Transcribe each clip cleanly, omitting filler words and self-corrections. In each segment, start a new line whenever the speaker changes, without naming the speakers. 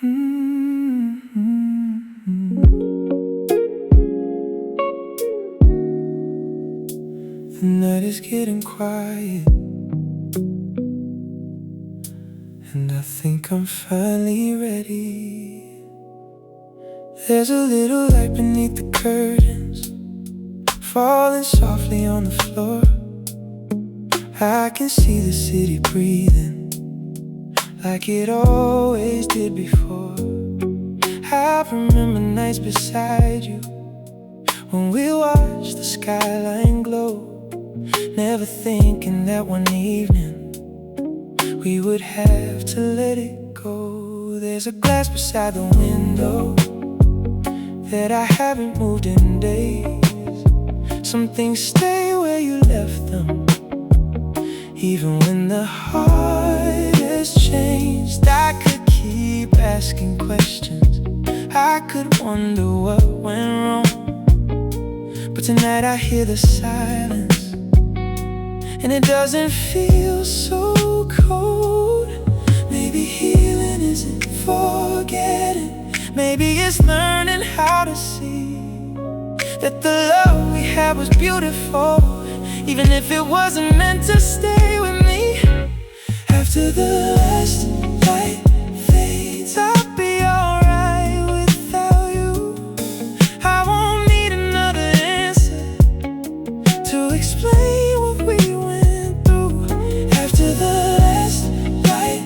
The night is getting quiet, and I think I'm finally ready. There's a little light beneath the curtains, falling softly on the floor. I can see the city breathing like it always did before. I remember nights beside you when we watched the skyline glow, never thinking that one evening we would have to let it go. There's a glass beside the window that I haven't moved in days. Some things stay where you left them, even when the heart has changed. I could keep asking questions, I could wonder what went wrong, but tonight I hear the silence, and it doesn't feel so cold. Maybe healing isn't forgetting, maybe it's learning how to see that the love we had was beautiful, even if it wasn't meant to stay with me. After the last light fades, I'll be alright without you. I won't need another answer to explain what we went through. After the last light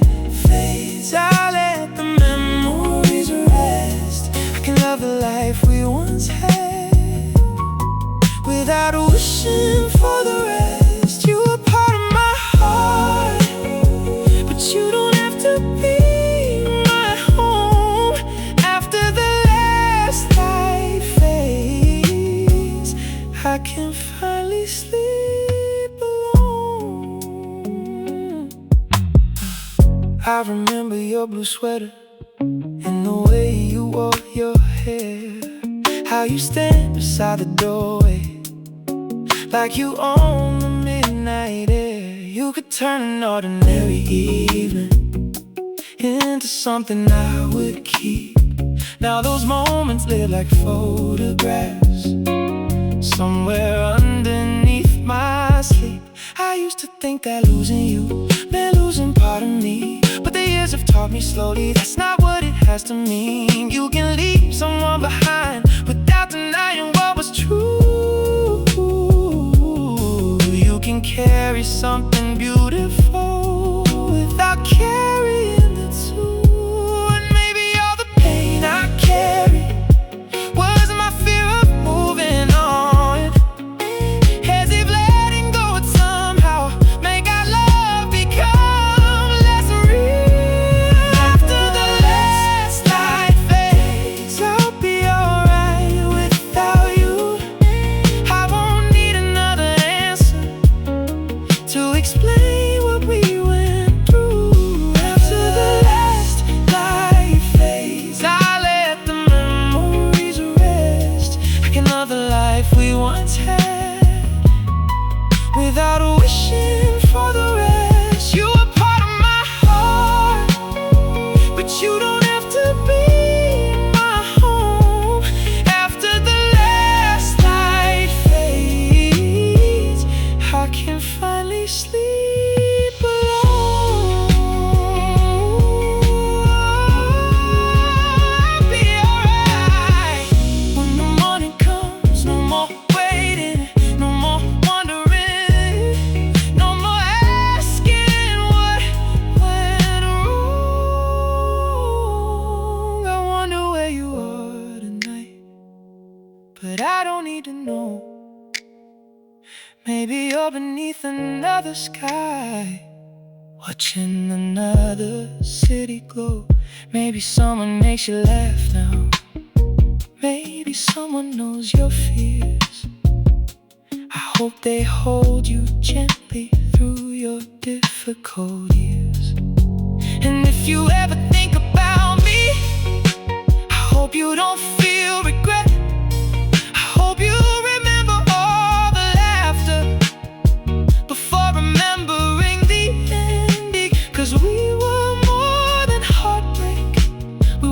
fades, I'll let the memories rest. I can love the life we once had without wishing for the rest. You were part of my heart, but you don't have to be my home. After the last light fades, I can finally sleep alone. I remember your blue sweater and the way you wore your hair, how you stand beside the doorway like you own the midnight air. You could turn an ordinary evening into something I would keep. Now those moments live like photographs somewhere underneath my sleep. I used to think that losing you meant losing part of me, but the years have taught me slowly that's not what it has to mean. You can leave someone behind without denying what was true. You can carry something beautiful without carrying the two. And maybe all the pain I carry was my fear of moving on, as if letting go would somehow make our love become less real. After the last light fades, I'll be alright without you. I won't need another answer to explain what we went through. After the last light fades, I let the memories rest. I can love the life we once had without wishing for the rest. You are part of my heart, but you don't have to be my home. After the last light fades, I can finally sleep alone. I'll be alright when the morning comes. No more waiting, no more wondering, no more asking what went wrong. I wonder where you are tonight, but I don't need to know. Maybe you're beneath another sky, watching another city glow. Maybe someone makes you laugh now, maybe someone knows your fears. I hope they hold you gently through your difficult years. And if you ever think about me, I hope you don't feel regret. I hope you remember all the laughter before remembering the ending. 'Cause we were more than heartbreak, we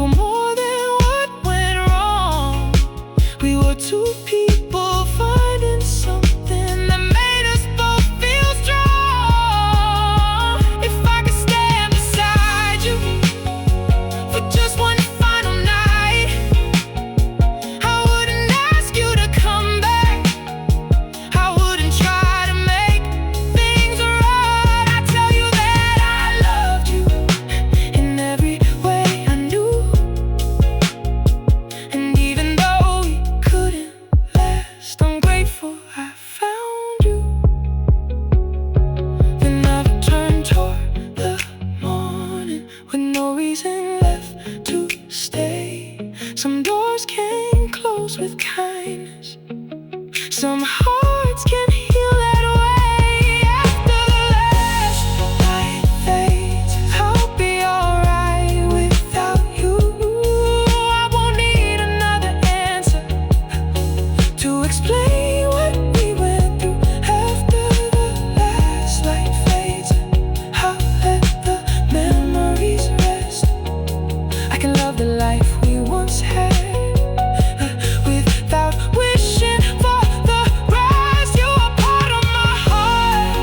no reason left to stay. Some doors can close with kindness, some hearts can heal that way. After the last light fades, I'll be alright without you. I won't need another answer to explain what we went through. After the last light fades, I'll let the memories rest. I can love the life we once had without wishing for the rest. You are part of my heart,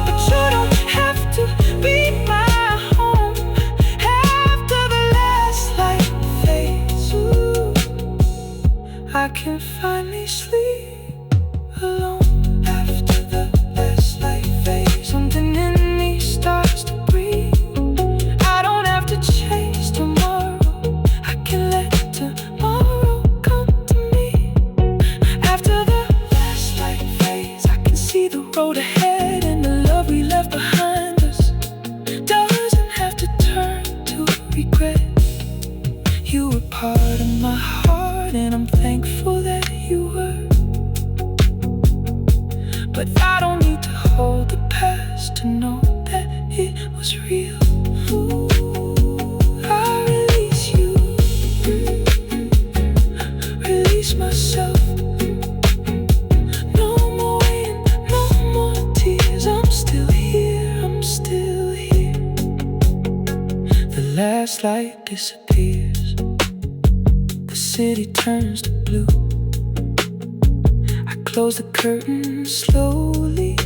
but you don't have to be my home. After the last light fades, ooh, I can finally sleep alone. After the last light fades, something in me starts to breathe. I don't have to chase tomorrow, I can let tomorrow come to me. After the last light fades, I can see the road ahead, and the love we left behind us doesn't have to turn to regret. You were part of my heart, and I'm thankful that you were. But I don't need to hold the past to know that it was real. Ooh, I release you, release myself. No more waiting, no more tears. I'm still here, I'm still here. The last light disappears, the city turns to blue. I close the curtain slowly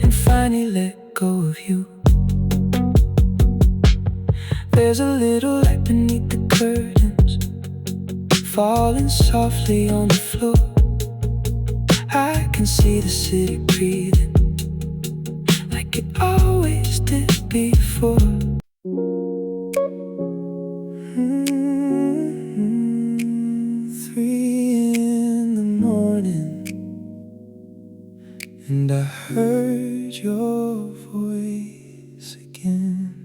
and finally let go of you. There's a little light beneath the curtains, falling softly on the floor. I can see the city breathing like it always did before. 3 in the morning, and I heard your voice again.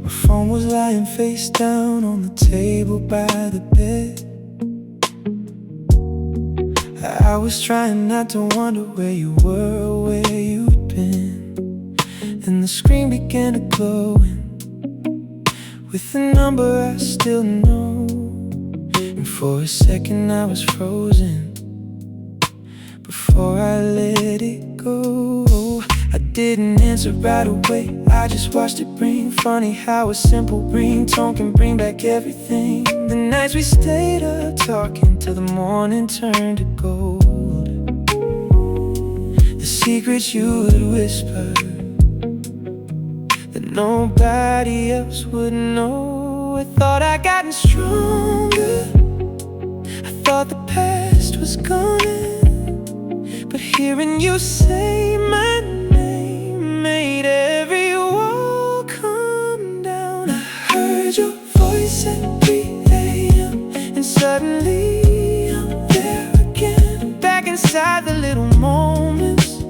My phone was lying face down on the table by the bed. I was trying not to wonder where you were or where you'd been, and the screen began to glow with a number I still know. And for a second I was frozen before I let it go. I didn't answer right away, I just watched it ring. Funny how a simple ringtone can bring back everything. The nights we stayed up talking till the morning turned to gold. The secrets you would whisper that nobody else would know. I thought I'd gotten stronger, I thought the past was gone, but hearing you say my name made every wall come down. I heard your voice at 3 a.m. and suddenly I'm there again, back inside the little moments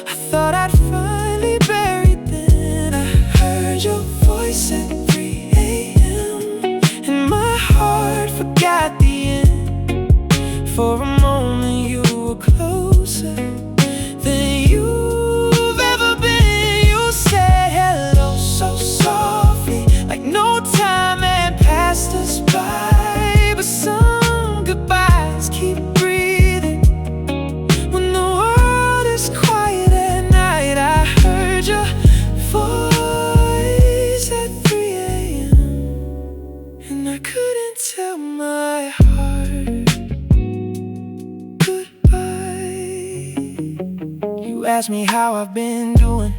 I thought I'd finally buried then. I heard your voice at 3 a.m. and my heart forgot the end. For a moment you were closer than you've ever been. You said hello so softly, like no time had passed us by. But some goodbyes keep breathing when the world is quiet at night. I heard your voice at 3 a.m. and I couldn't tell my heart goodbye. You asked me how I've been doing,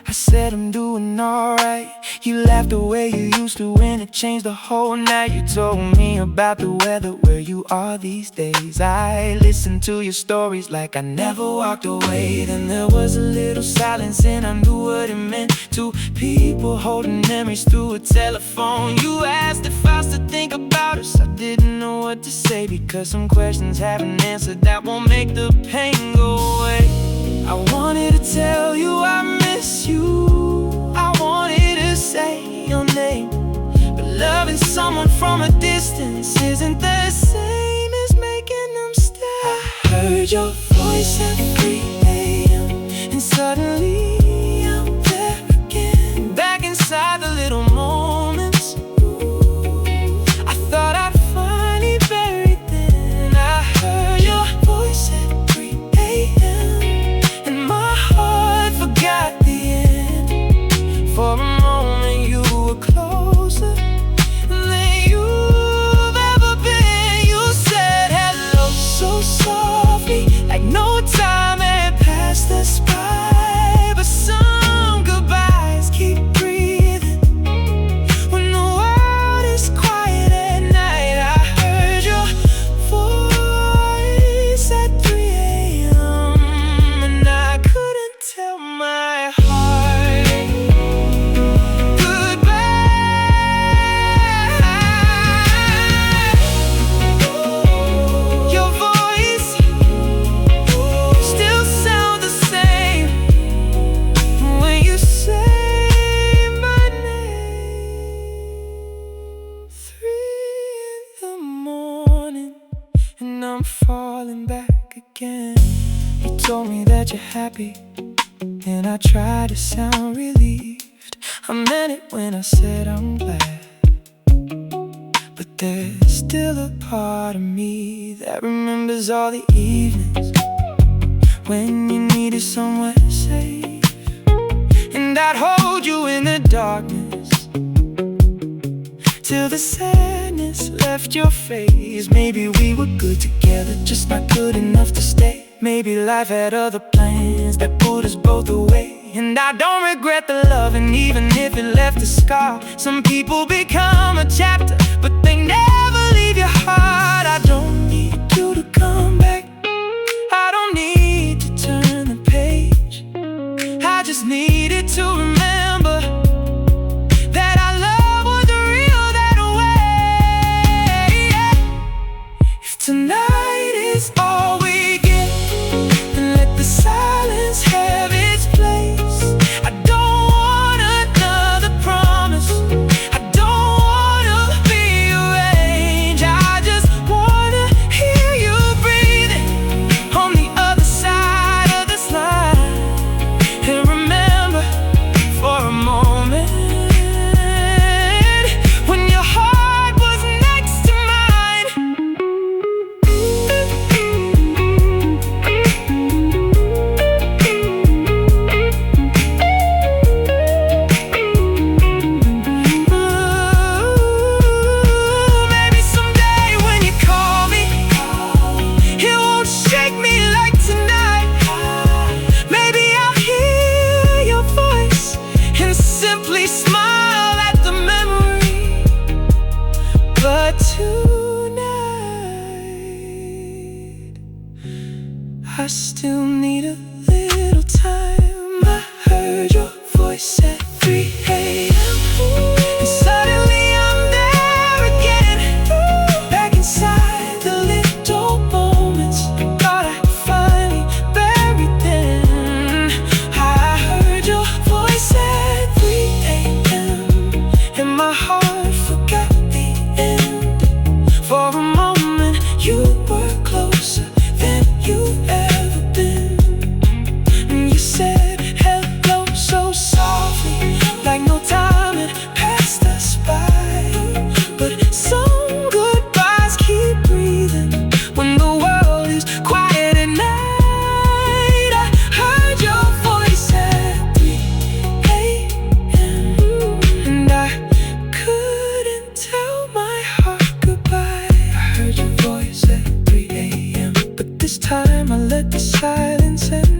I said I'm doing alright. You laughed the way you used to when it changed the whole night. You told me about the weather where you are these days. I listened to your stories like I never walked away. Then there was a little silence and I knew what it meant. Two people holding memories through a telephone. You asked if I still think about us. I didn't know what to say, because some questions haven't answered that won't make the pain go away. I wanted to tell from a distance isn't the same as making them stay. I heard your voice at 3 a.m. and suddenly I'm there again, back inside the little moments I thought I'd finally buried then. I heard your voice at 3 a.m. and my heart forgot the end. For a moment you were closer than you've ever been. You said hello so softly, like no time had passed us by. But some goodbyes keep breathing when the world is quiet at night. I heard your voice at 3 a.m. and I couldn't tell my heart goodbye. Your voice still sounds the same when you say my name. 3 in the morning and I'm falling back again. You told me that you're happy and I tried to sound relieved. I meant it when I said I'm glad, but there's still a part of me that remembers all the evenings when you needed somewhere safe, and I'd hold you in the darkness till the sadness left your face. Maybe we were good together, just not good enough to stay. Maybe life had other plans that pulled us both away. And I don't regret the loving, even if it left a scar. Some people become a chapter, but they never leave your heart. I don't need you to come back, I don't need to turn the page. I just needed to remember that our love was real that way. If tonight is all we get, then let the silence have its place. I don't want another promise, I don't wanna be arranged. I just wanna hear you breathing on the other side of this line. And remember for a moment when your heart was next to mine. Maybe someday when you call me, it won't shake me like tonight. Maybe I'll hear your voice and simply smile at the memory. But tonight I still need a little time. I heard your voice at 3 a.m. and suddenly I'm there again, back inside the little moments thought I finally buried them. I heard your voice at 3 a.m. and my heart forgot the end. For a moment you were closer than you've ever been, and you said hello so softly, like no time had passed us by. But some goodbyes keep breathing when the world is quiet at night. I heard your voice at 3 a.m. and I couldn't tell my heart goodbye. I heard your voice at 3 a.m. but this time I let the silence end.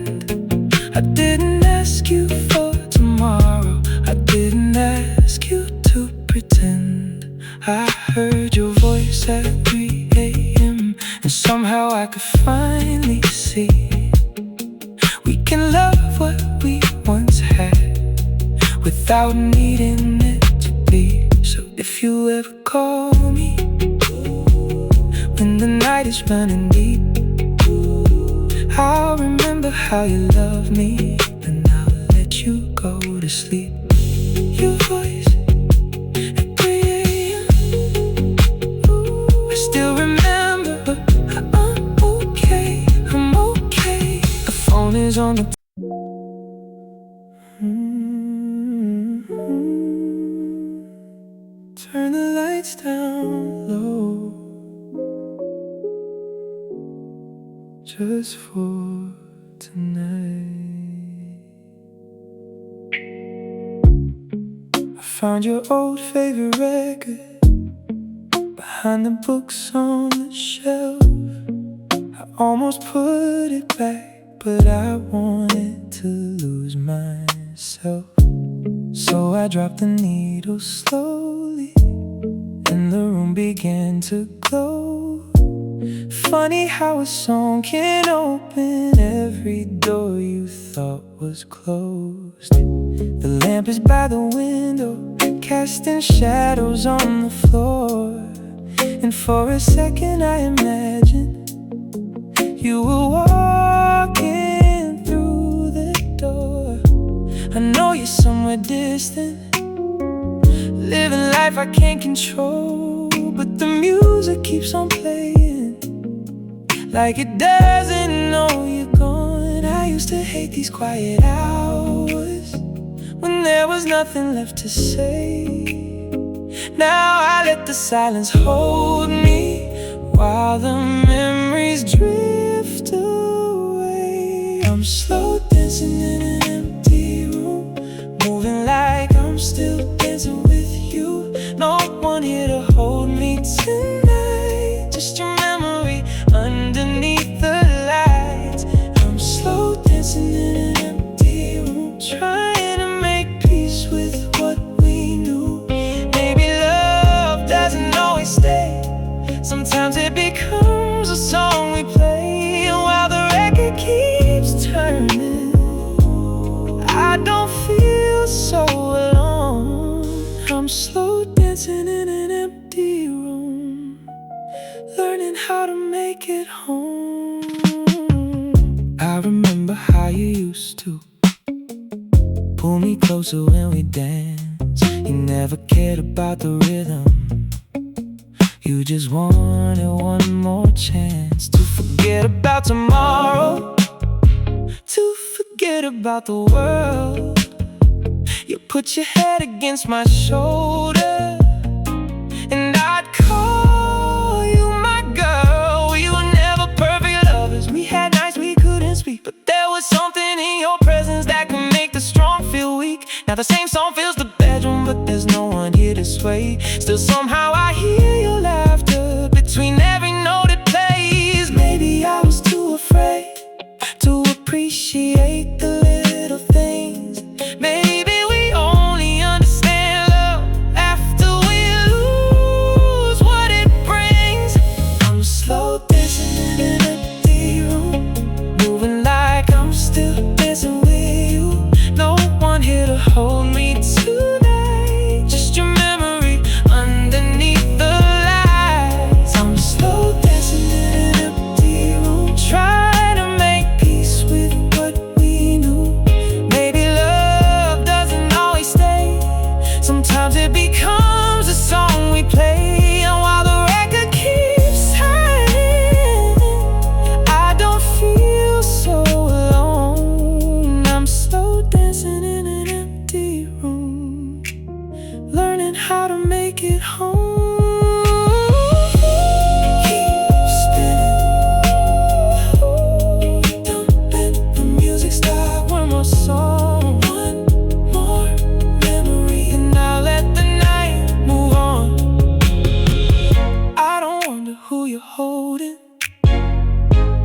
I didn't ask you for tomorrow, I didn't ask you to pretend. I heard your voice at 3 a.m. and somehow I could finally see we can love what we once had without needing it to be. So if you ever call me when the night is running deep, I'll remember how you love me, and I'll let you go to sleep. Your voice at 3 a.m. lights down low, just for tonight. I found your old favorite record behind the books on the shelf. I almost put it back, but I wanted to lose myself. So I dropped the needle slowly, and the room began to glow. Funny how a song can open every door you thought was closed. The lamp is by the window, casting shadows on the floor. And for a second I imagined you were walking through the door. I know you're somewhere distant, living life I can't control, but the music keeps on playing like it doesn't know you're gone. I used to hate these quiet hours when there was nothing left to say. Now I let the silence hold me while the memories drift away. I'm slow dancing in an empty room, moving like I'm still dancing with you. No one here to hold me tonight, just your memory underneath the lights. I'm slow dancing in an empty room, trying to make peace with what we knew. Maybe love doesn't always stay, sometimes it becomes a song we play. And while the record keeps turning, I don't feel so alone. I'm slow dancing in an empty room, learning how to make it home. I remember how you used to pull me closer when we danced. You never cared about the rhythm, you just wanted one more chance to forget about tomorrow, to forget about the world. You put your head against my shoulder, and I'd call you my girl. We were never perfect lovers, we had nights we couldn't speak, but there was something in your presence that could make the strong feel weak. Now the same song fills the bedroom, but there's no one here to sway. Still somehow I hear your laughter between every note it plays. Maybe I was too afraid to appreciate the little things. Maybe we only understand love after we lose what it brings. I'm slow dancing in an empty room, moving like I'm still dancing with you. No one here to hold me tonight, just your memory underneath the lights. I'm slow dancing in an empty room, trying to make peace with what we knew. Maybe love doesn't always stay, sometimes it becomes a song we play. And while the record keeps turning, I don't feel so alone. I'm slow dancing in an empty room, learning how to make it home. Keep spinning, dumping the music stop. One more song, one more memory, and I'll let the night move on. I don't wonder who you're holding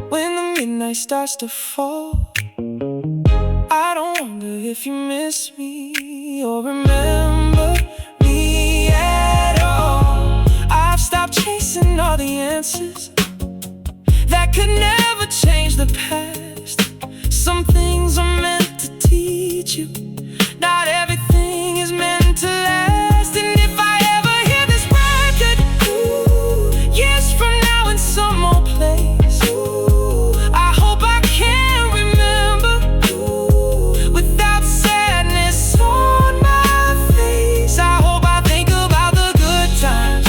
when the midnight starts to fall. I don't wonder if you miss me or remember me at all. I've stopped chasing all the answers that could never change the past. Some things are meant to teach you, not everything is meant to last. And if I ever hear this record, years from now in some old place, I hope I can remember without sadness on my face. I hope I think about the good times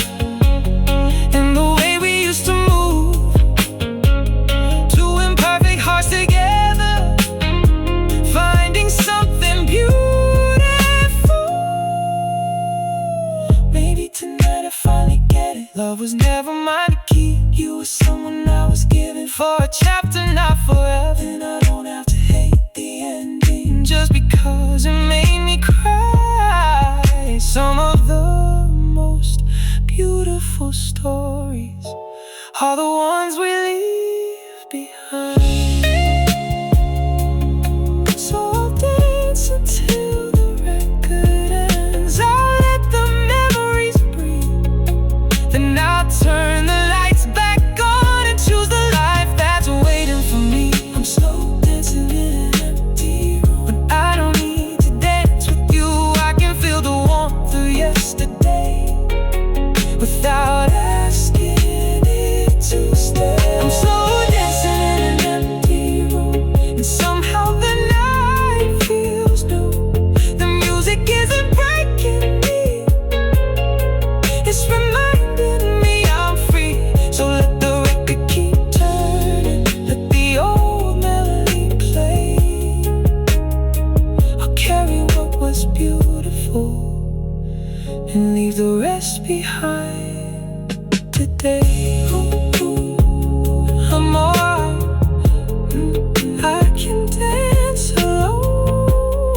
and the way we used to move, two imperfect hearts together, finding something beautiful. was never mine to keep. You were someone I was giving for a chapter, not forever. And I don't have to hate the ending just because it made me cry. Some of the most beautiful stories are the ones we leave behind. So I'll dance until the record ends. I'll let the memories breathe. Then I'll turn the lights back on and choose the life that's waiting for me. I'm slow dancing in an empty room. But I don't need to dance with you. I can feel the warmth of yesterday without asking it to stay. I'm slow dancing in an empty room, and somehow the night feels new. The music isn't breaking me, it's reminding me I'm free. So let the record keep turning, let the old melody play. I'll carry what was beautiful and leave the rest behind today. I'm alright. I can dance alone.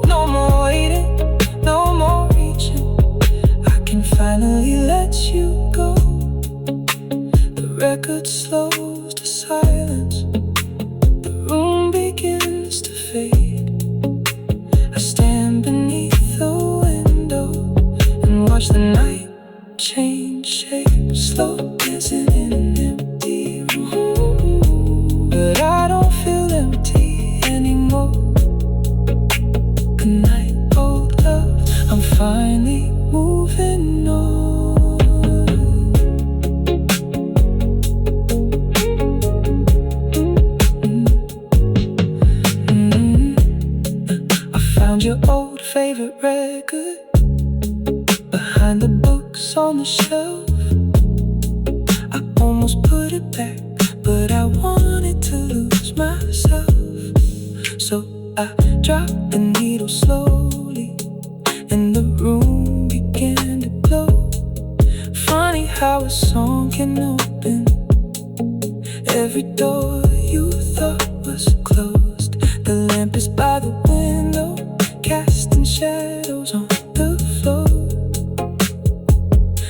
No more waiting, no more reaching. I can finally let you go. The record slows to silence. The room begins to fade. I stand beneath the window and watch the night change shape. Slow dancing in an empty room, but I don't feel empty anymore. Good night, old love, I'm finally moving on. I found your old favorite record behind the books on the shelf. I almost put it back, but I wanted to lose myself. So I dropped the needle slowly, and the room began to glow. Funny how a song can open every door you thought was closed. The lamp is by the window, casting shadows on the floor.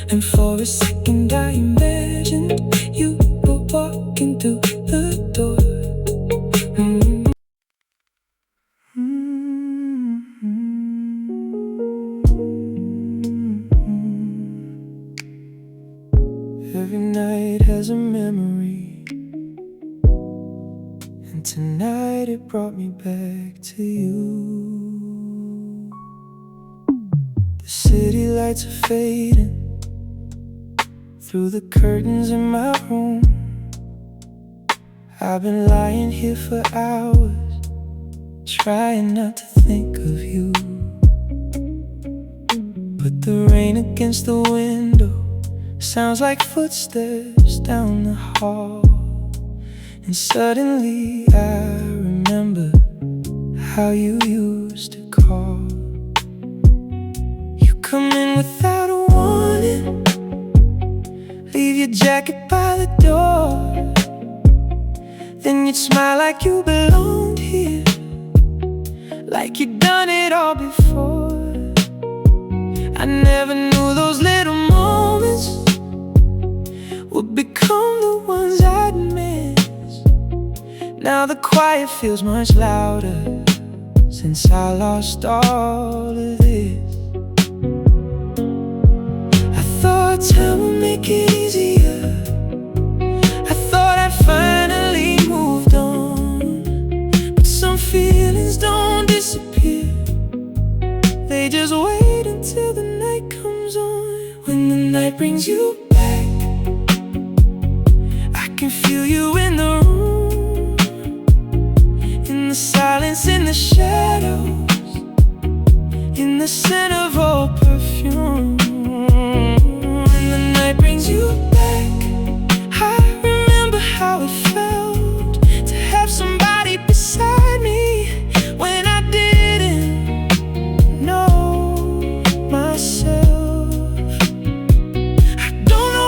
And for a second I imagined you were walking through the door. Every night has a memory, and tonight it brought me back to you. The city lights are fading through the curtains in my room. I've been lying here for hours, trying not to think of you. But the rain against the window sounds like footsteps down the hall. And suddenly I remember how you used to call. You come in without a warning, leave your jacket by the door. Then you'd smile like you belonged here, like you'd done it all before. I never knew those little moments would become the ones I'd miss. Now the quiet feels much louder since I lost all of this. I thought time would make it easier. I thought I'd finally moved on. But some feelings don't disappear, they just wait until the night comes on. When the night brings you back, I can feel you in the room, in the silence, in the shadows, in the scent of old perfume. When the night brings you back, I remember how it felt to have somebody beside me when I didn't know myself. I don't know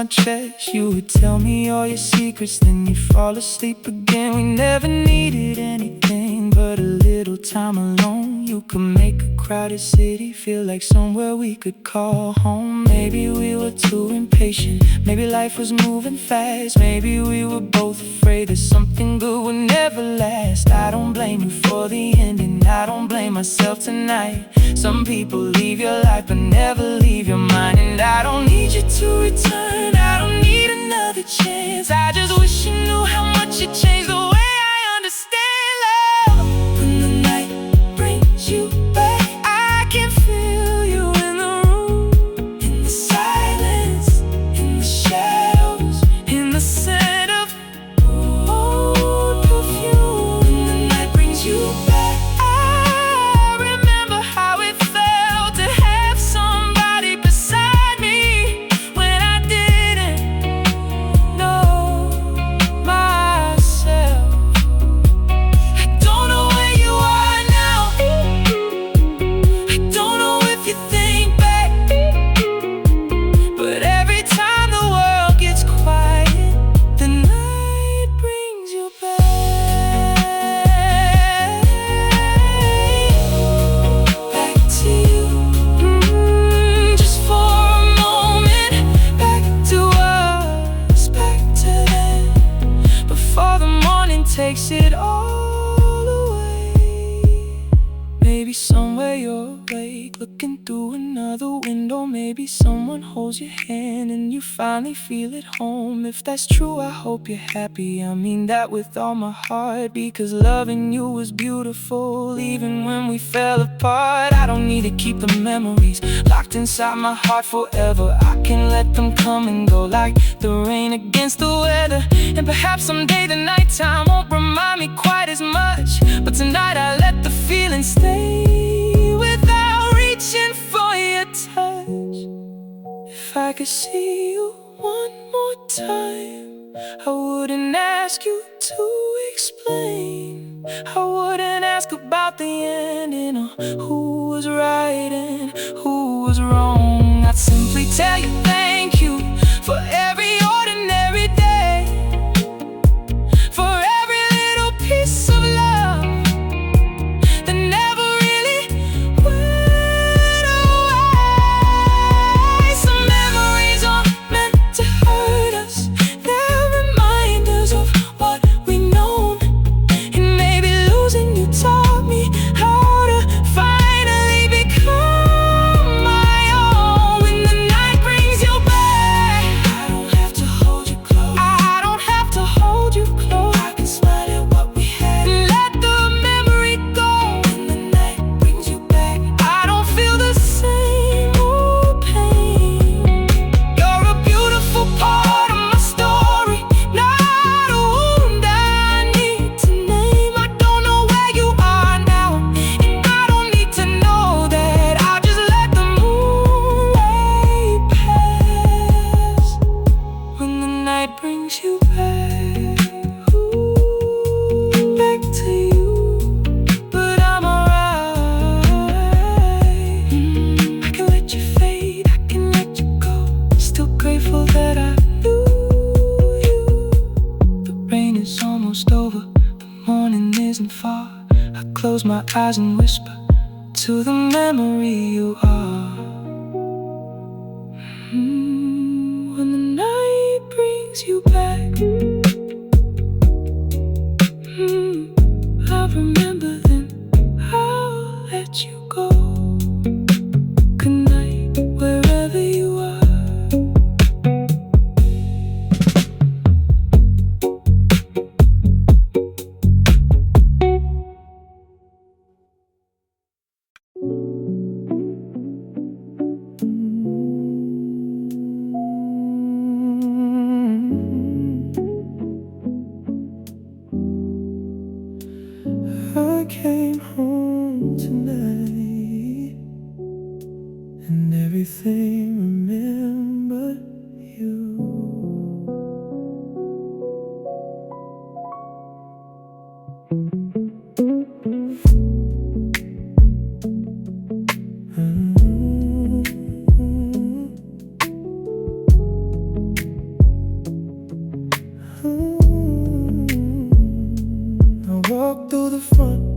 chest. You would tell me all your secrets, then you'd fall asleep again. We never needed anything but a little time alone. You could make a crowded city feel like somewhere we could call home. Maybe we were too impatient, maybe life was moving fast. Maybe we were both afraid that something good would never last. I don't blame you for the ending, I don't blame myself tonight. Some people leave your life but never leave your mind. And I don't need you to return, I don't need another chance. I just wish you knew how much it changed the way I understand love. When the night brings you back, I can feel you in the room, in the silence, in the shadows, in the scent of old perfume. When the night brings you back, I remember how it felt to have somebody beside me when I didn't know myself. I don't know where you are now, I don't know if you think back, but every time the world gets quiet, the night brings you back. Back to you, just for a moment. Back to us, back to then, before the morning takes it all away. Maybe somewhere you're awake, looking through another window. Maybe someone holds your hand and you finally feel at home. If that's true, I hope you're happy. I mean that with all my heart, because loving you was beautiful even when we fell apart. I don't need to keep the memories locked inside my heart forever. I can let them come and go like the rain against the weather. And perhaps someday the nighttime won't remind me quite as much, but tonight I let the feeling stay without reaching for your touch. If I could see you one more time, I wouldn't ask you to explain. I wouldn't ask about the ending or who was right and who was wrong. I'd simply tell you thank you for every ordinary day, for every little piece of love that never really went away. Some memories are meant to hurt us, they're reminders of what we know. And maybe losing you taught me how to finally become my own. When the night brings you back, I don't have to hold you close, I don't have to hold you close. I can smile at what we had and let the memory go. When the night brings you back, I don't feel the same old pain. You're a beautiful part of my story, not a wound I need to name. I don't know where you are now, and I don't need to know that. I'll just let the moonlight pass. When the night brings you back, ooh, back to you, but I'm alright. I can let you fade, I can let you go. Still grateful that I knew you. The rain is almost over, the morning isn't far. I close my eyes and whisper to the memory you are. When the night brings you back, I remember then, I'll let you go. Good night, wherever you are. I came home tonight and everything remembered you.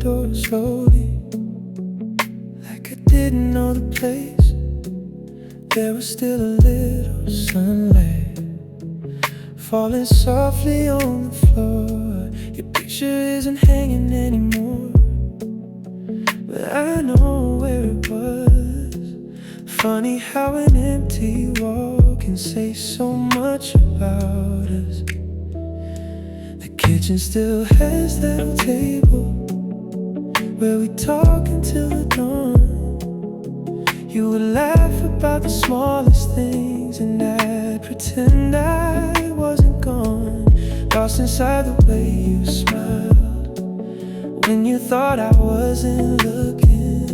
door slowly, like I didn't know the place. There was still a little sunlight falling softly on the floor. Your picture isn't hanging anymore, but I know where it was. Funny how an empty wall can say so much about us. The kitchen still has that old table where we talk until the dawn. You would laugh about the smallest things, and I'd pretend I wasn't gone. Lost inside the way you smiled when you thought I wasn't looking.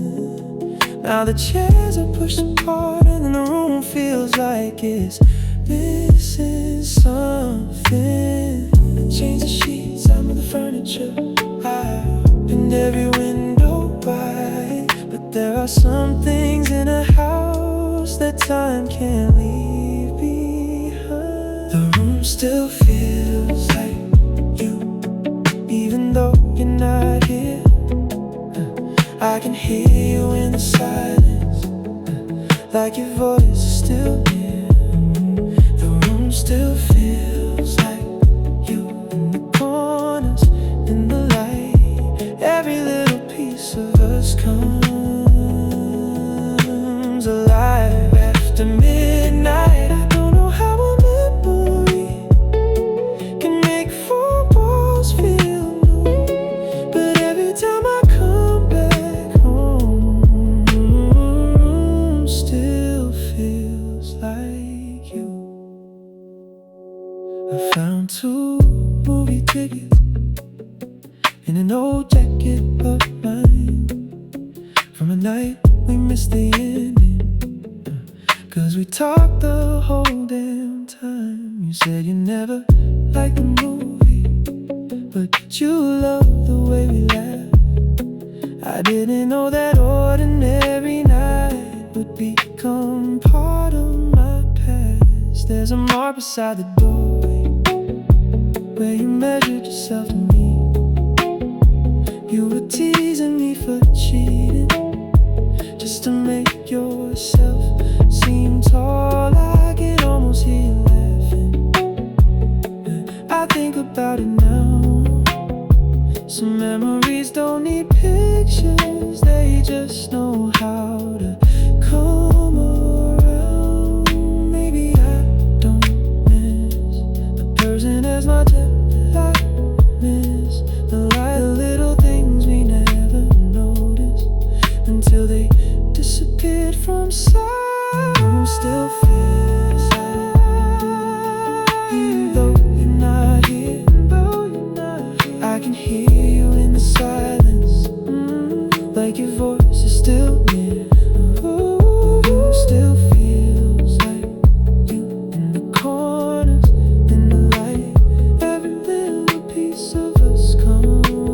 Now the chairs are pushed apart and the room feels like it's missing something. I changed the sheets, I moved the furniture, I opened every window wide. But there are some things in a house that time can't leave behind. The room still feels like you, even though you're not here. I can hear you in the silence, like your voice is still near. The room still feels like you, in the corners, in the light. Every little piece of us comes alive after midnight. I don't know how a memory can make four walls feel new, but every time I come back home, the room still feels like you. I found 2 movie tickets in an old jacket of mine from a night we missed the ending, 'cause we talked the whole damn time. You said you never liked the movie, but you loved the way we laughed. I didn't know that ordinary night would become part of my past. There's a mark beside the doorway where you measured yourself to me. You were teasing me for cheating, just to make yourself seem tall. I can almost hear you laughing. I think about it now. Some memories don't need pictures, they just know how to come around. Maybe I don't miss the person as much as I miss the light, the little things we never noticed until they disappeared from sight. The room still feels like, even though you're not here. I can hear you in the silence, like your voice is still near. The room still feels like you, in the corners, in the light. Every little piece of us comes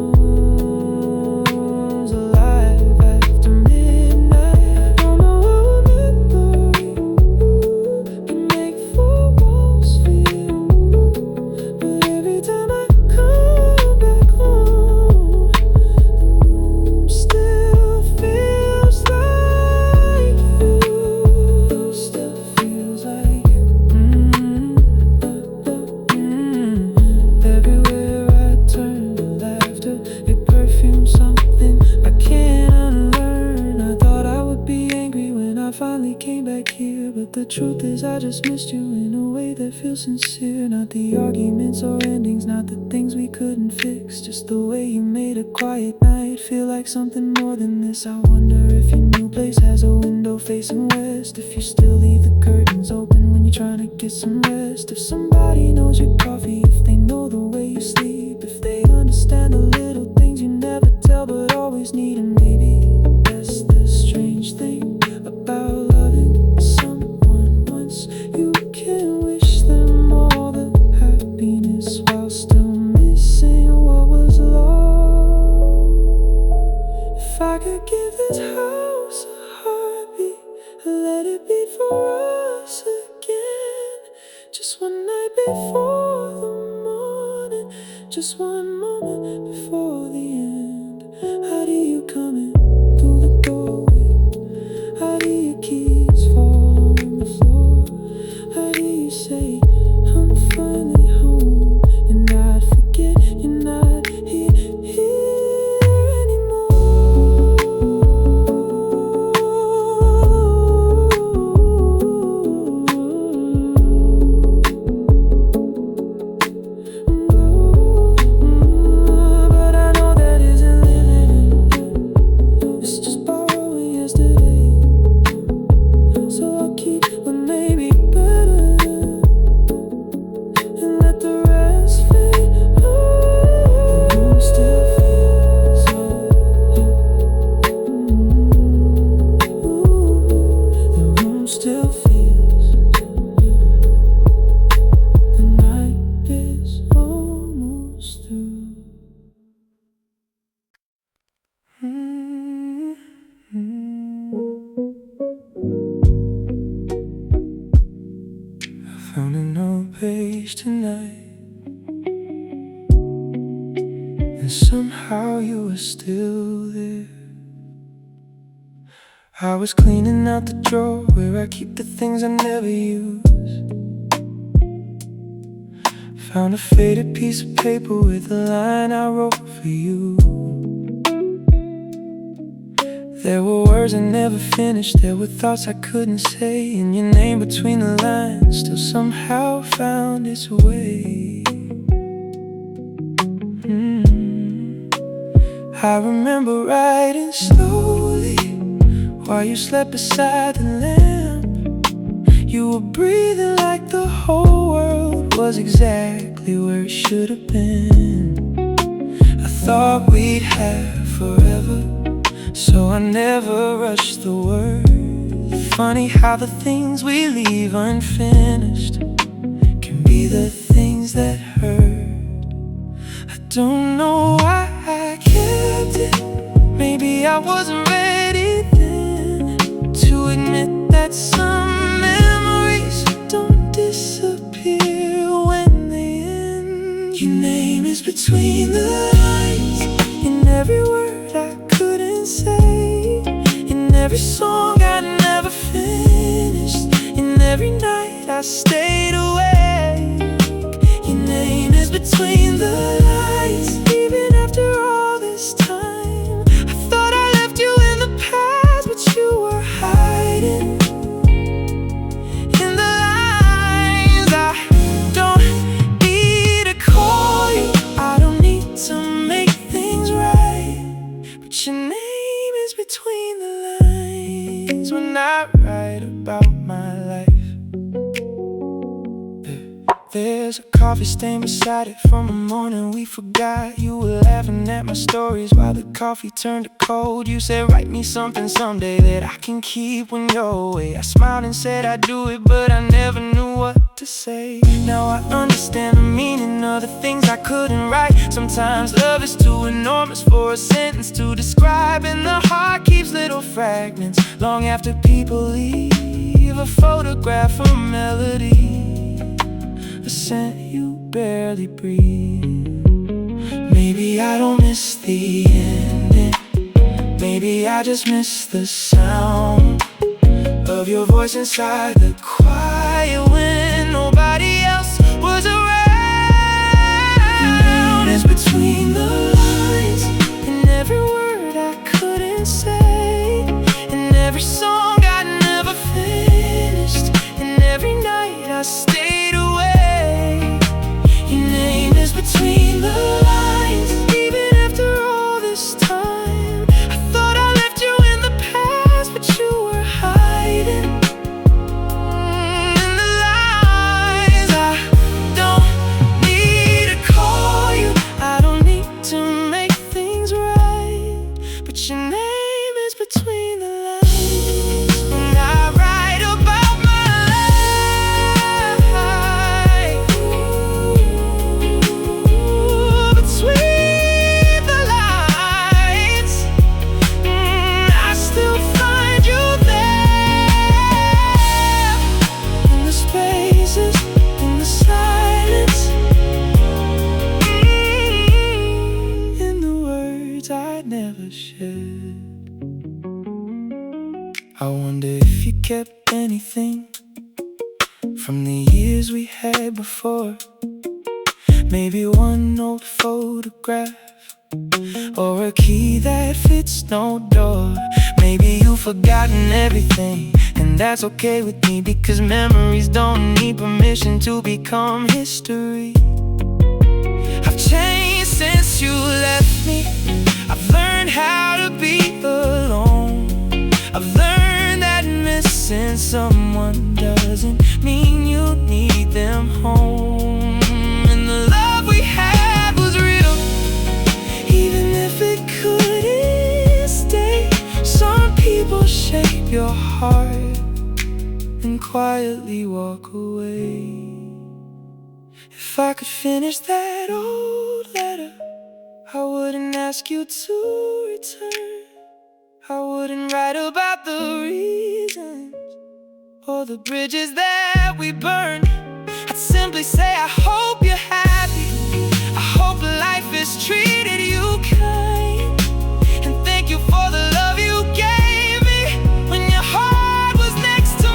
alive after midnight. I don't know how a memory can make 4 walls feel, but every time I come back home, the room still feels like you. Still feels like you. Everywhere I turn, the laughter, it perfumes something I can't unlearn. I thought I would be angry when I finally came back here, but the truth is I just missed you in a way that feels sincere. Not the arguments or endings, not the things we couldn't fix, just the way you made a quiet night feel like something more than this. I wonder if your new place has a window facing west, if you still leave the curtains open when you're trying to get some rest, if somebody knows your coffee, if they know the way you sleep, if they understand the little things you never tell but always need. And maybe that's the strange thing about loving someone once. You can wish them all the happiness while still missing what was lost. If I could give this house a heartbeat and let it beat for us again, just one night before the morning, just one moment before the end. coming through the doorway. I hear your keys fall on the floor. I hear you say, I'm finally home. And I'd forget you're not here anymore. But I know that isn't living. It's just borrowing yesterday. So I'll keep what may be better and let the rest fade away. The room still feels the room still feels. The night is almost through. I found an old page tonight, and somehow you were still there. I was cleaning out the drawer where I keep the things I never use. Found a faded piece of paper with a line I wrote for you. There were words I never finished, there were thoughts I couldn't say, and your name between the lines still somehow found its way. I remember writing slowly while you slept beside the lamp. You were breathing like the whole world was exactly where it should have been. I thought we'd have forever, so I never rushed the word. Funny how the things we leave unfinished can be the things that hurt. I don't know why I kept it. Maybe I wasn't ready then to admit that some memories don't disappear when they end. Your name is between the lines, in every word I couldn't say, in every song I never finished, in every night I stayed awake. Your name is between the lines, even after all this time. I thought I left you in the past, but you were hiding in the lines. I don't need to call you, I don't need to make things right, but your name is between the lines when I write about my life. There's a coffee stain beside it from a morning we forgot. You were laughing at my stories while the coffee turned to cold. You said, write me something someday that I can keep when you're away. I smiled and said I'd do it, but I never knew what to say. Now I understand the meaning of the things I couldn't write. Sometimes love is too enormous for a sentence to describe, and the heart keeps little fragments long after people leave. A photograph, a melody, a scent you barely breathe. Maybe I don't miss the ending, maybe I just miss the sound of your voice inside the quiet when nobody else was around. It's between the lines, in every word I couldn't say, in every song I never finished, in every night I stayed away. Your name is between the lines, even after all this time. I thought I left you in the past, but you were hiding in the lines. I don't need to call you, I don't need shed. I wonder if you kept anything from the years we had before. Maybe one old photograph, or a key that fits no door. Maybe you've forgotten everything, and that's okay with me, because memories don't need permission to become history. I've changed since you left me. I've learned how to be alone. I've learned that missing someone doesn't mean you need them home. And the love we had was real, even if it couldn't stay. Some people shape your heart and quietly walk away. If I could finish that old letter, I wouldn't ask you to return. I wouldn't write about the reasons or the bridges that we burned. I'd simply say, I hope you're happy. I hope life has treated you kind, and thank you for the love you gave me when your heart was next to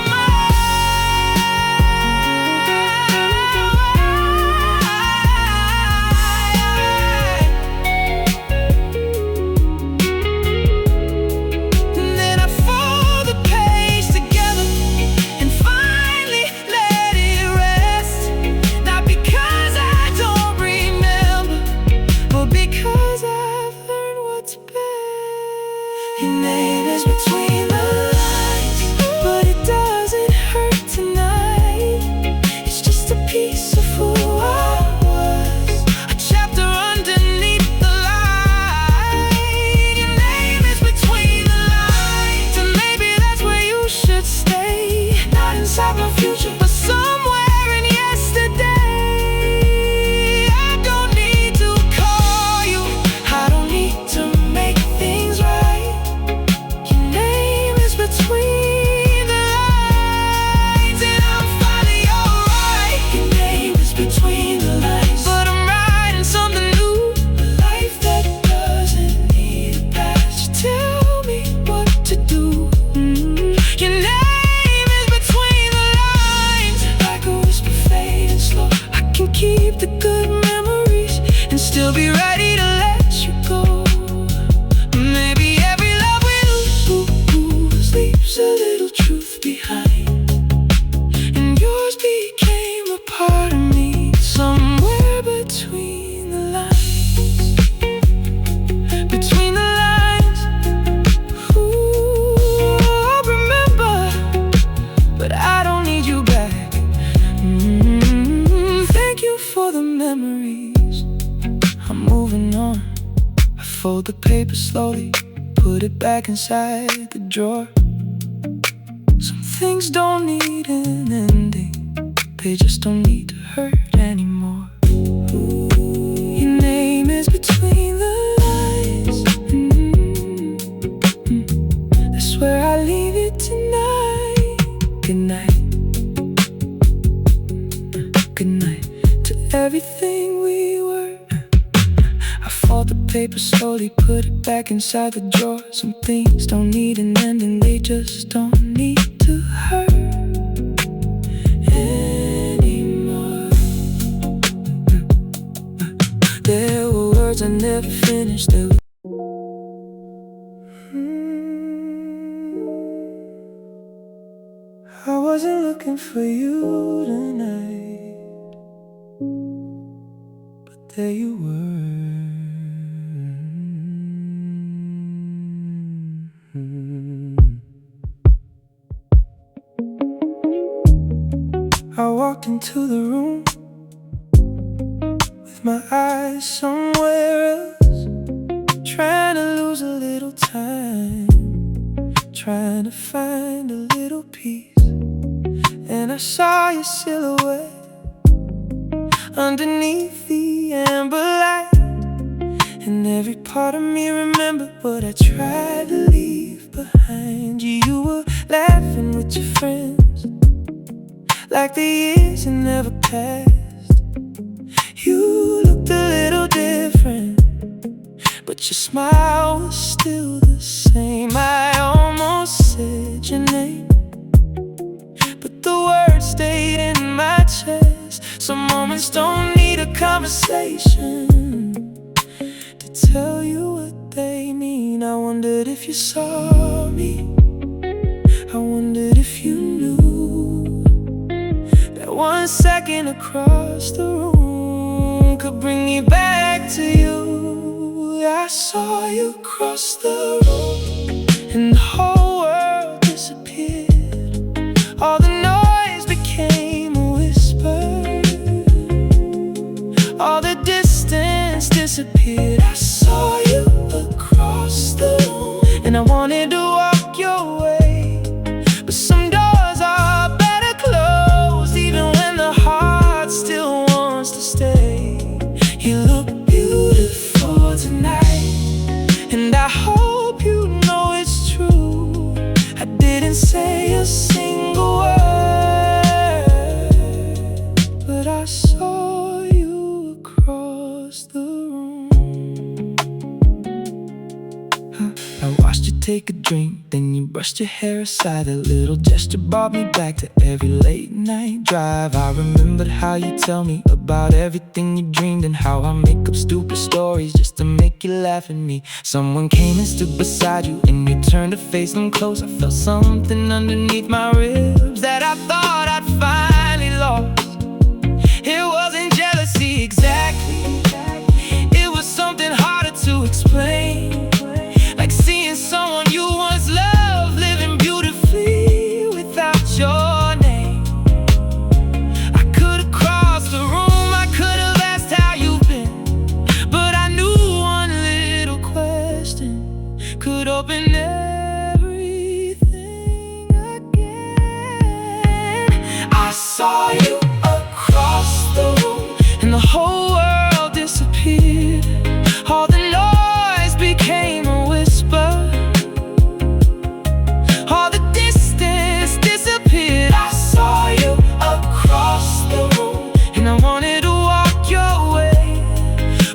between the lines, but it doesn't hurt tonight. It's just a piece of who I was, a chapter underneath the line. Your name is between the lines, and maybe that's where you should stay. Not inside my future, but somewhere in yesterday. I don't need to call you, I don't need to make things right. Between the lines, and I'm finally alright. Your name is between the lines, but I'm writing something new, a life that doesn't need a past. You tell me what to do. Your name is between the lines, like a whisper fading slow. I can keep the good memories and still be ready to let you go. Maybe every love we lose leaves a little truth behind, and yours became a part of me, somewhere between the lines. Between the lines. Ooh, I remember, but I don't need you back. Thank you for the memories. I'm moving on. I fold the paper slowly, put it back inside the drawer. Some things don't need an ending, they just don't need to hurt anymore. Your name is between the lines. That's where I leave you tonight. Good night. Good night to everything we were. I fold the paper slowly, put it back inside the drawer. Some things don't need an ending, they just don't need to hurt anymore. There were words I never finished. I wasn't looking for you tonight, but there you were. I walked into the room with my eyes somewhere else, trying to lose a little time, trying to find a little peace. And I saw your silhouette underneath the amber light, and every part of me remembered what I tried to leave behind. You were laughing with your friends, like the years had never passed. You looked a little different, but but your smile was still the same. I almost said your name, but the words stayed in my chest. Some moments don't need a conversation to tell you what they mean. I wondered if you saw me, I wondered if you knew that 1 second across the room could bring me back to you. I saw you cross the room and the whole world disappeared. All the noise became a whisper, all the distance disappeared. I saw you across the room and I wanted to walk your way, but some doors are better closed, even when the heart still wants to stay. You look beautiful tonight, and I hope you know it's true. I didn't say a single word, but I saw you across the room. I watched you take a drink, then you brushed your hair aside. That little gesture brought me back to every late night drive. I remembered how you tell me about everything you dreamed, and how I make up stupid stories just to make you laugh at me. Someone came and stood beside you, and you turned to face them close. I felt something underneath my ribs that I thought I'd finally lost. It wasn't jealousy exactly, it was something harder to explain, like seeing someone you once loved living beautifully without your name. I could have crossed the room, I could have asked how you've been, but I knew one little question could open everything again. I saw you across the room and the whole world disappeared. All the noise became a whisper, all the distance disappeared. I saw you across the room and I wanted to walk your way,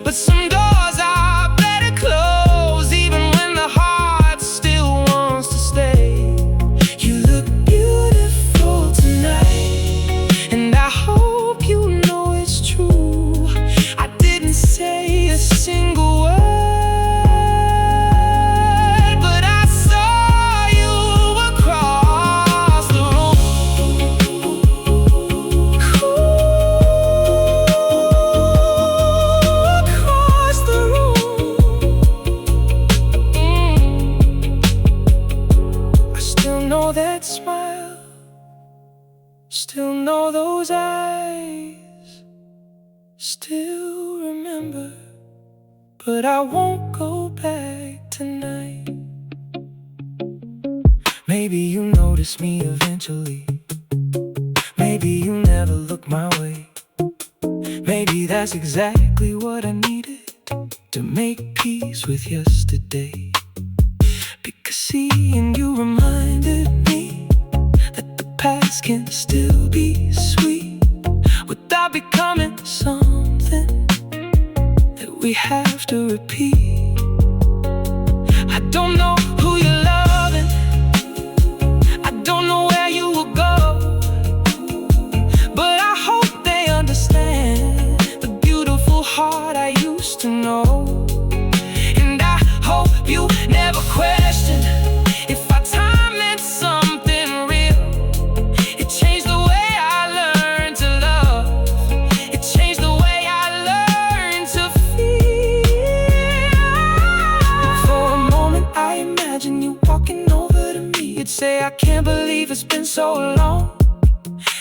but some doors are better closed, even when the heart still wants to stay. You look beautiful tonight, and I hope you know it's true. I didn't say a single word, but I saw you across the room. Across the room. I still know that smile, still know those eyes, still remember, but I won't go back tonight. Maybe you notice me eventually, maybe you never look my way. Maybe that's exactly what I needed to make peace with yesterday. Because seeing you reminded me that the past can still be sweet without becoming something that we have to repeat. I don't know who you're loving, I don't know where you will go, but I hope they understand the beautiful heart I used to know. And I hope you never question if our time meant something real. It changed the way I learned to love, it changed the way I learned to feel. For a moment I imagine you walking over to me. You'd say, I can't believe it's been so long.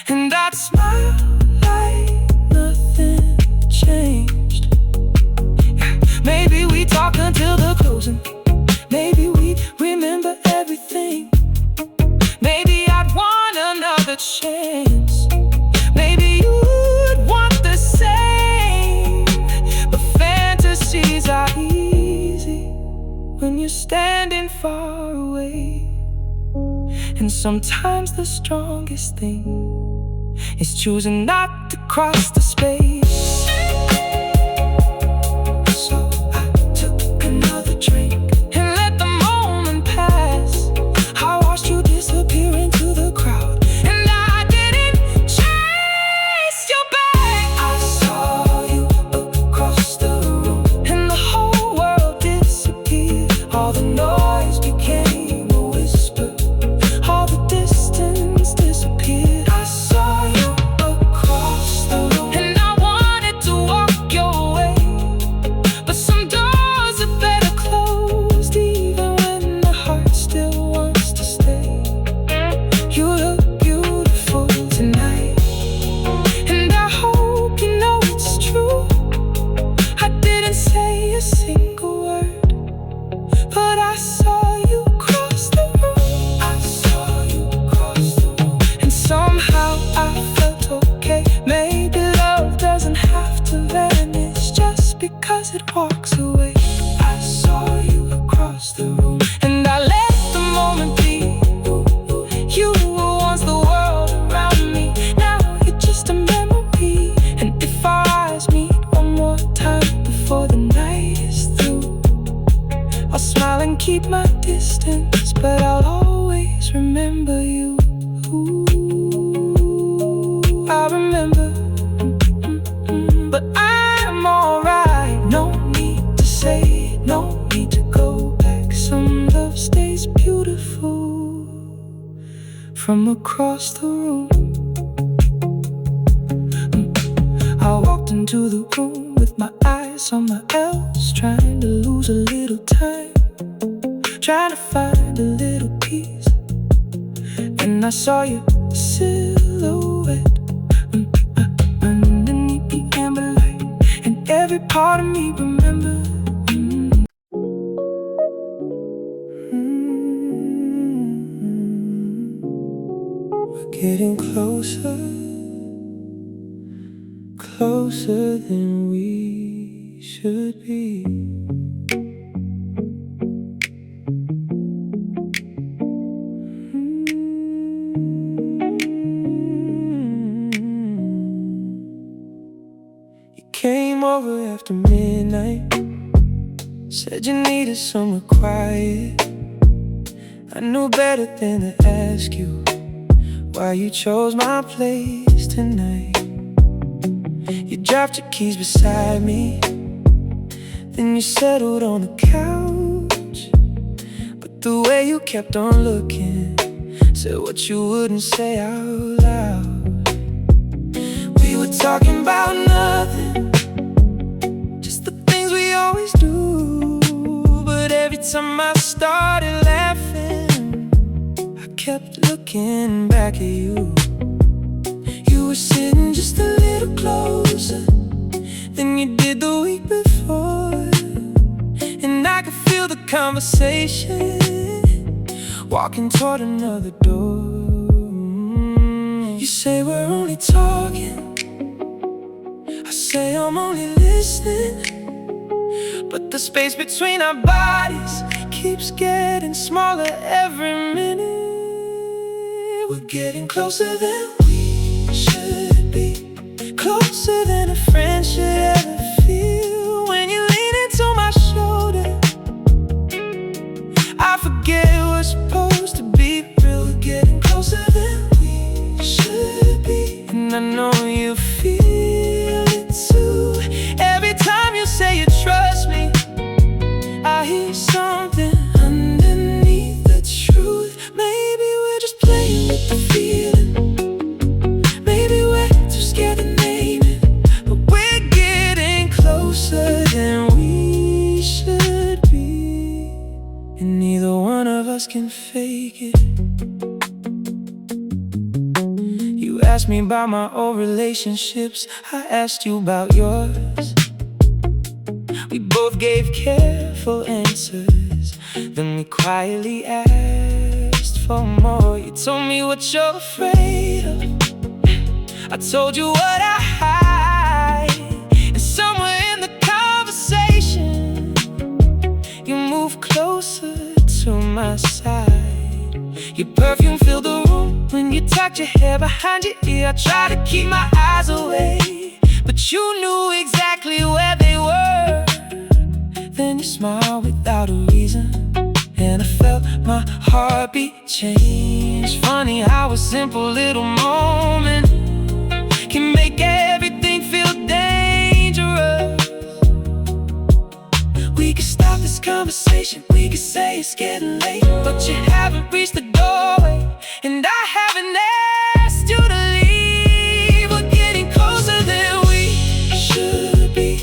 And I'd smile like nothing changed. Maybe we talk until the closing, maybe we remember everything. Maybe I'd want another chance, maybe you'd want the same. But fantasies are easy when you're standing far away. And sometimes the strongest thing is choosing not to cross the space. So I took another the noise became a whisper. All the distance disappeared. I saw you across the room, and I wanted to walk your way, but some doors are better closed, even when the heart still wants to stay. You look beautiful tonight, and I hope you know it's true. I didn't say a single word, but I saw you across the room. I saw you across the room, and somehow I felt okay. Maybe love doesn't have to vanish just because it walks away. I saw you across the room, and I let the moment be. You were once the world around me, now you're just a memory. And if our eyes meet one more time before the night is through, I'll smile and keep my distance, but I'll always remember you. I remember, but I'm alright. No need to say it, no need to go back. Some love stays beautiful from across the room. I walked into the room with my eyes somewhere else, trying to lose a little time, trying to find a little peace. And I saw your silhouette underneath the amber light, and every part of me remembered. We're getting closer, closer than we should be. You came over after midnight, said you needed somewhere quiet. I knew better than to ask you why you chose my place tonight. You dropped your keys beside me, then you settled on the couch. But the way you kept on looking said what you wouldn't say out loud. We were talking about nothing, just the things we always do. But every time I started laughing, I kept looking back at you. You were sitting just a little closer than you did the week before, and I could feel the conversation walking toward another door. You say we're only talking, I say I'm only listening, but the space between our bodies keeps getting smaller every minute. We're getting closer than we should be, closer than a friend should ever feel. When you lean into my shoulder, I forget we're supposed to be real. We're getting closer than we should be, and I know you feel it too. Every time you say you trust me, I hear something underneath the truth. Maybe we're just playing with the feeling, maybe we're too scared to name it, but we're getting closer than we should be, and neither one of us can fake it. You asked me about my old relationships, I asked you about yours. We both gave careful answers, then we quietly asked for more. You told me what you're afraid of, I told you what I hide, and somewhere in the conversation you moved closer to my side. Your perfume filled the room when you tucked your hair behind your ear. I tried to keep my eyes away, but you knew exactly where they were. Then you smiled without a reason, and I felt my heartbeat change. Funny how a simple little moment can make everything feel dangerous. We could stop this conversation, we could say it's getting late, but you haven't reached the doorway, and I haven't asked you to leave. We're getting closer than we should be,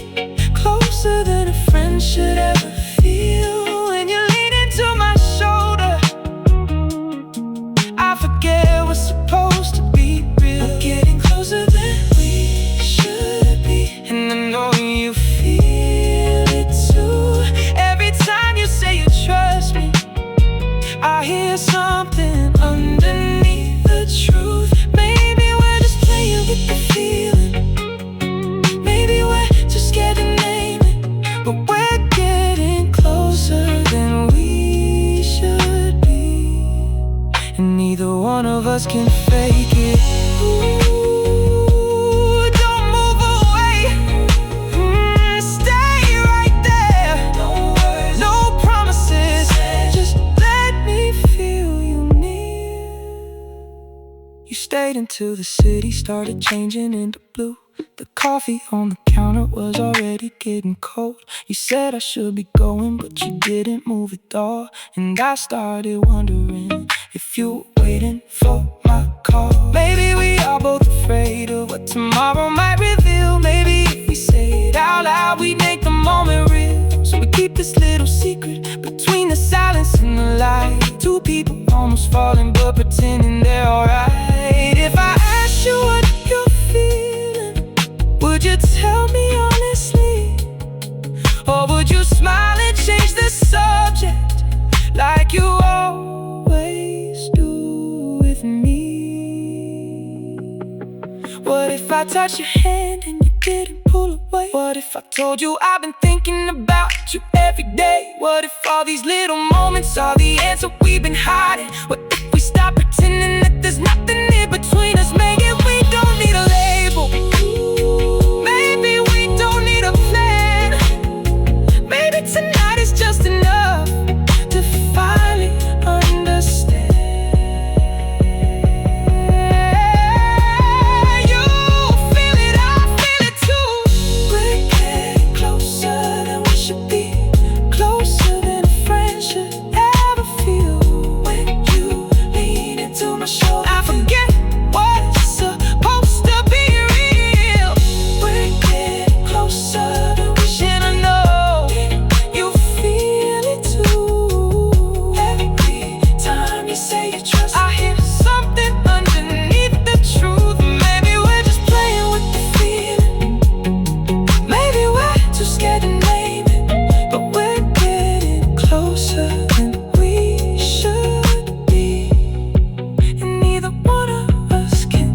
closer than a friend should ever feel. And you lean into my shoulder, I forget what's supposed to be real. We're getting closer than we should be, and I know you feel it too. Every time you say you trust me, I hear something underneath the truth. Maybe we're just playing with the feeling, maybe we're just scared to name it, but we're getting closer than we should be, and neither one of us can fake it. Ooh, don't move away, stay right there. No words, no promises, just let me feel you near. You stayed until the city started changing into blue. The coffee on the counter was already getting cold. You said I should be going, but you didn't move at all. And I started wondering if you were waiting for my call. Maybe we are both afraid of what tomorrow might reveal. Maybe if we say it out loud, we make the moment real. So we keep this little secret between the silence and the light. Two people almost falling but pretending they're alright. If I asked you what you're feeling, would you tell me honestly? Or would you smile and change the subject like you always do with me? What if I touched your hand and you didn't pull away? What if I told you I've been thinking about you every day? What if all these little moments are the answer we've been hiding? What if we stop pretending that there's nothing in between us? Maybe we don't need a label, maybe we don't need a plan. Maybe tonight is just enough to finally understand. You feel it, I feel it too. We're getting closer than we should be, closer than a friend should ever feel. When you lean into my shoulder, I forget what's supposed to be real. We're getting closer than we should, and I know you feel it too. Every time you say you trust, I hear something underneath the truth. Maybe we're just playing with the feeling, maybe we're too scared to name it, but we're getting closer than we should be, and neither one of us can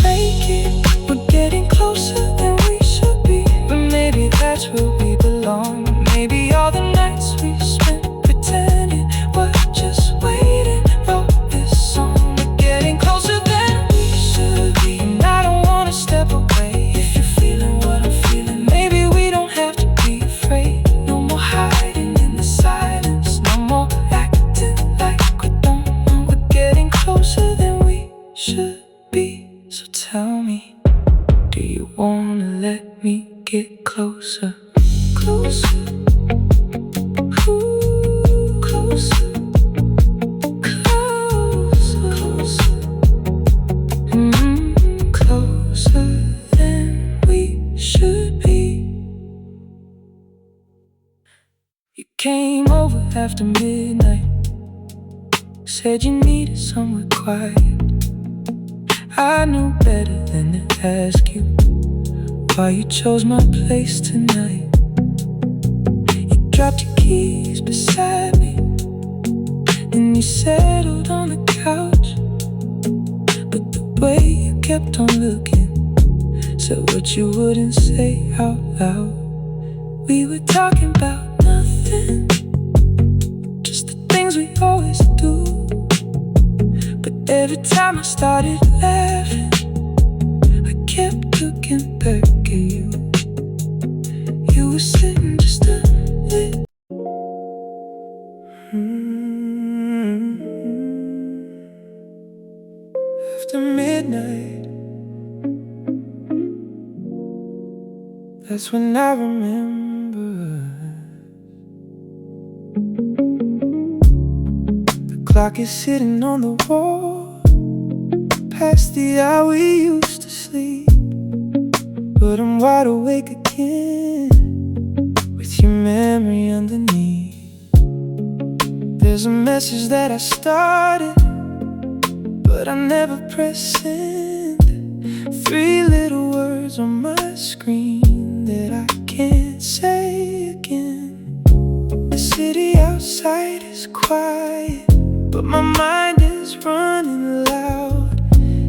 fake it. We're getting closer than we should be, but maybe that's where we belong. Maybe all the nights we spent pretending we're just waiting for this song. We're getting closer than we should be, and I don't wanna step away. If you're feeling what I'm feeling, maybe we don't have to be afraid. No more hiding in the silence, no more acting like we don't know. We're getting closer than we should be. So tell me, do you wanna let me get closer? Closer, ooh, closer, closer, closer, closer than we should be. You came over after midnight, said you needed somewhere quiet. I knew better than to ask you why you chose my place tonight. You dropped your keys beside me, and you settled on the couch. But the way you kept on looking said what you wouldn't say out loud. We were talking about nothing, just the things we always do. But every time I started laughing, I kept looking back at you. You were sitting just a little. After midnight, that's when I remember The clock is sitting on the wall, past the hour we used to sleep. But I'm wide awake again, with your memory underneath. There's a message that I started, but I never pressed send. 3 little words on my screen that I can't say again. The city outside is quiet, but my mind is running loud.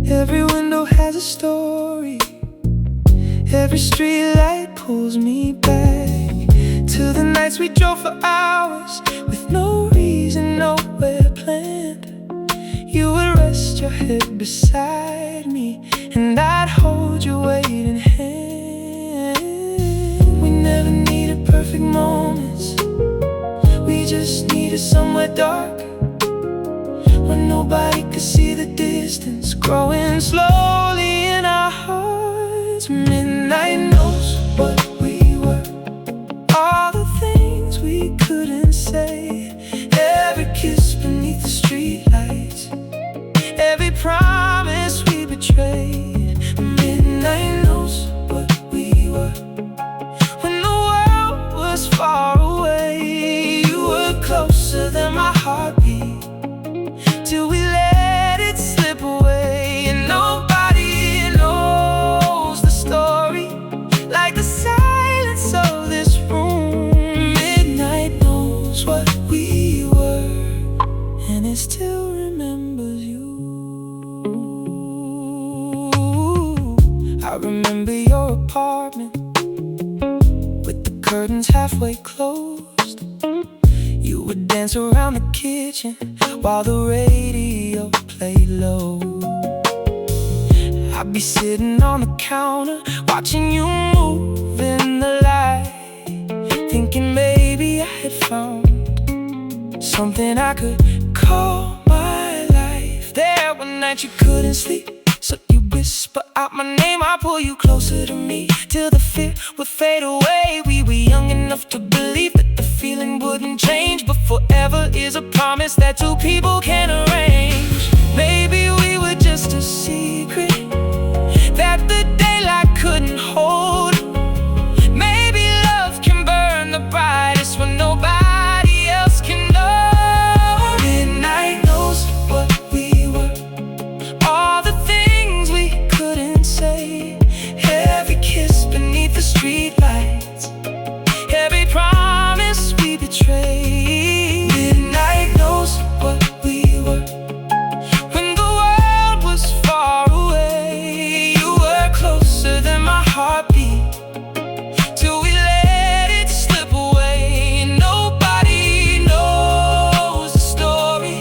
Every window has a story, every street light pulls me back to the nights we drove for hours with no reason, nowhere planned. You would rest your head beside me, and I'd hold your waiting hand. We never needed perfect moments, we just needed somewhere dark, where nobody could see the distance growing slowly in our hearts. Midnight knows what we were, all the things we couldn't say, every kiss beneath the streetlights, every promise we betrayed. Midnight knows what we were, when the world was far away. You were closer than my heartbeat, till we let it slip away. And nobody knows the story like the silence of this room. Midnight knows what we were, and it still remembers you. I remember your apartment with the curtains halfway closed. You would dance around the kitchen while the radio played low. I'd be sitting on the counter watching you move in the light, thinking maybe I had found something I could call my life. There were nights you couldn't sleep, so you whisper out my name. I pull you closer to me till the fear would fade away. We were young enough to believe that the feeling wouldn't change, but forever is a promise that 2 people can arrange. Maybe we were just a secret that the daylight couldn't hold. Maybe love can burn the brightest when nobody else can know. Midnight knows what we were, all the things we couldn't say, every kiss beneath the streetlights, every promise we betrayed. Midnight knows what we were, when the world was far away. You were closer than my heartbeat, till we let it slip away. And nobody knows the story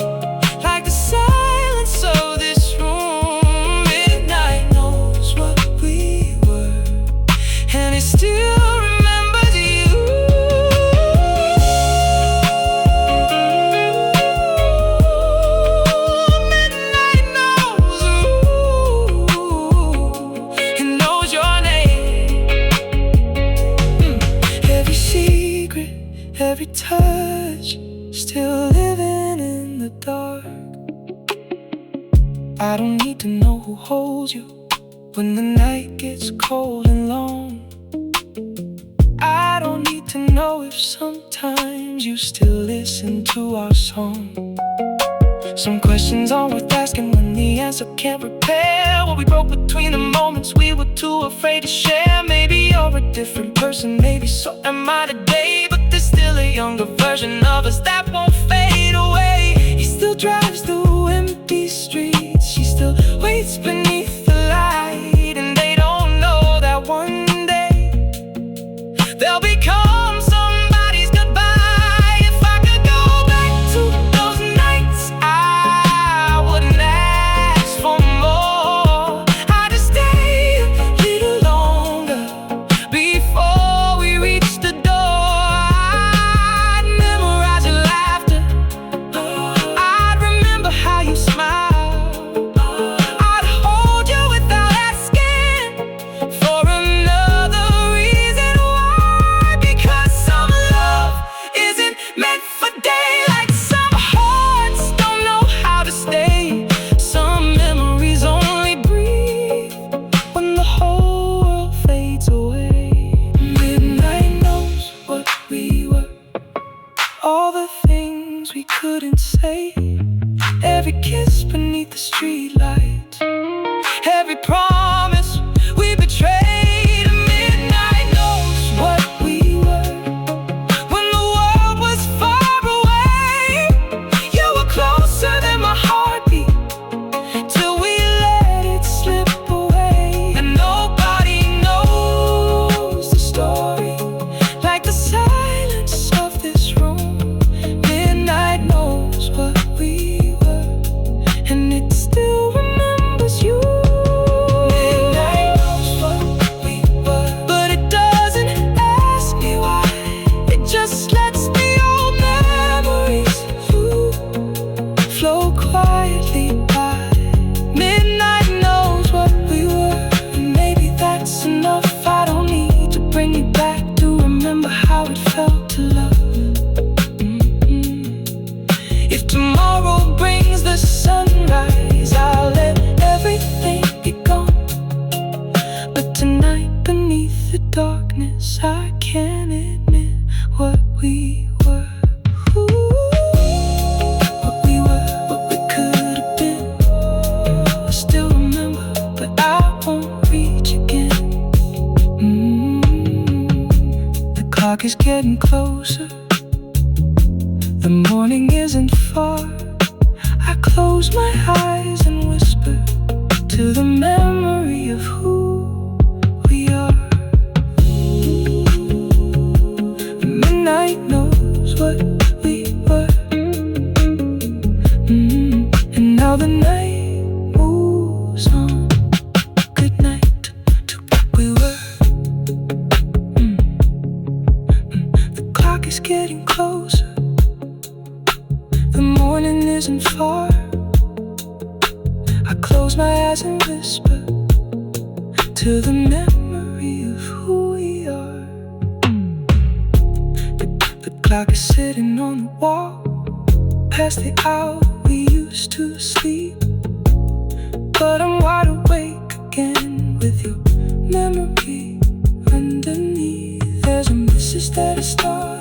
like the silence of this room. Midnight knows what we were, and it still remembers you. Midnight knows, it knows your name. Every secret, every touch, still living in the dark. I don't need to know who holds you when the night gets cold and long. I don't need to know if sometimes you still listen to our song. Some questions aren't worth asking when the answer can't repair what we broke between the moments we were too afraid to share. Maybe you're a different person, maybe so am I today, but there's still a younger version of us that won't fade away. He still drives through empty streets, she still waits beneath the light, and they don't know that one day they'll become somebody's goodbye. If I could go back to those nights, I wouldn't ask for more. I'd just stay a little longer before we reach the door. I'd memorize your laughter the things we couldn't say, every kiss beneath the streetlights, every promise we betrayed. Midnight knows what we were when the world was far away. You were closer than my heartbeat till we let it slip away. And nobody knows the story like the silence of this room. Midnight knows what we were, and it still remembers you. Midnight knows what we were, but it doesn't ask me why. It just lets the old memories of you flow quietly by. Midnight knows what we were, and maybe that's enough. I don't need to bring you back to remember how it felt to love. If tomorrow brings the sunrise, I'll let everything be gone. But tonight, beneath the darkness, I can't admit what we were. What we were, what we could have been. I still remember, but I won't reach again. The clock is getting closer, the morning isn't far. I close my eyes and whisper to the memory of who we are. Midnight knows what we were, and now the night moves on. Good night to what we were. The clock is getting closer, the morning isn't far. I close my eyes and whisper to the memory of who we are. The clock is sitting on the wall, past the hour we used to sleep. But I'm wide awake again with your memory underneath. There's a message that I started